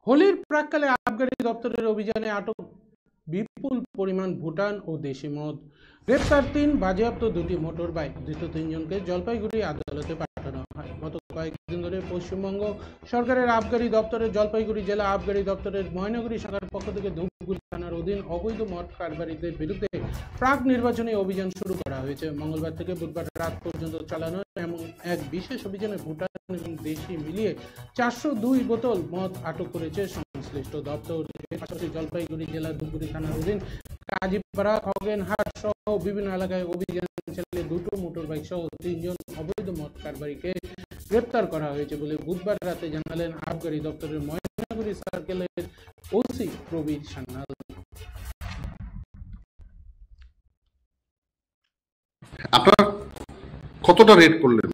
হোলির প্রাক্কালে আবগারি দপ্তরের অভিযানে আটক বিপুল পরিমাণ ভুটান ও দেশি মদ, গ্রেপ্তার ৩, বাজেয়াপ্ত ২টি মোটর বাইক, ধৃত ৩জনকে জলপাইগুড়ি আদালতে পাঠানো হয়। গত কয়েকদিন ধরে পশ্চিমবঙ্গ সরকারের আবগারি দপ্তরের জলপাইগুড়ি জেলা আবগারি দপ্তরের ময়নাগুড়ি শাখার পক্ষ থেকে ধূপগুড়ি থানার অধীন অবৈধ মদ কারবারিদের বিরুদ্ধে প্রাক নির্বাচনী অভিযান শুরু করা হয়েছে। মঙ্গলবার থেকে বুধবার রাত পর্যন্ত চালানো এমন এক বিশেষ অভিযানে ভুটান এবং দেশি মিলিয়ে 402 বোতল মদ আটক করেছে সংশ্লিষ্ট দপ্তর। পাশাপাশি জলপাইগুড়ি জেলার ধূপগুড়ি থানার অধীন কাজীপাড়া, খগেনহাট সহ বিভিন্ন এলাকায় অভিযান চালিয়ে 2টো মোটর বাইক সহ 3জন অবৈধ মদ কারবারিকে গ্রেপ্তার করা হয়েছে বলে বুধবার রাতে জানালেন আবগারি দপ্তরের ময়নাগুড়ি সার্কেলের ওসি প্রবীর সান্যাল। আপনারা কতটা রেড করলেন?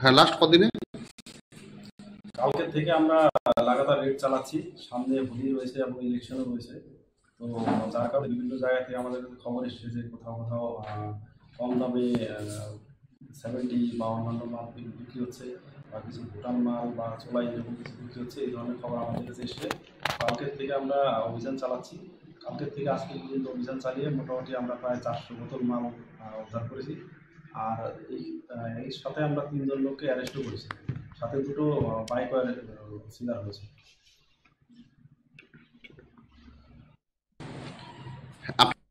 হ্যাঁ, লাস্ট কদিনে? কালকের থেকে আমরা লাগাতার রেড চালাচ্ছি। সামনে হোলি রয়েছে এবং ইলেকশনও রয়েছে, তো যার কারণে বিভিন্ন জায়গা থেকে আমাদের খবর এসেছে যে কোথাও কোথাও কম দামে 70 বা অন্যান্য মাল বিক্রি হচ্ছে, বা কিছু ভুটান মাল বা চোলাই এরকম কিছু বিক্রি হচ্ছে। এই ধরনের খবর আমাদের কাছে এসে কালকের থেকে আমরা অভিযান চালাচ্ছি। কালকের থেকে আজকে পর্যন্ত অভিযান চালিয়ে মোটামুটি আমরা প্রায় 400 বোতল মাল উদ্ধার করেছি। আর এর সাথে আমরা 3জন লোককে অ্যারেস্টও করেছি, সাথে 2টো বাইক সিলার হয়েছে। আপনি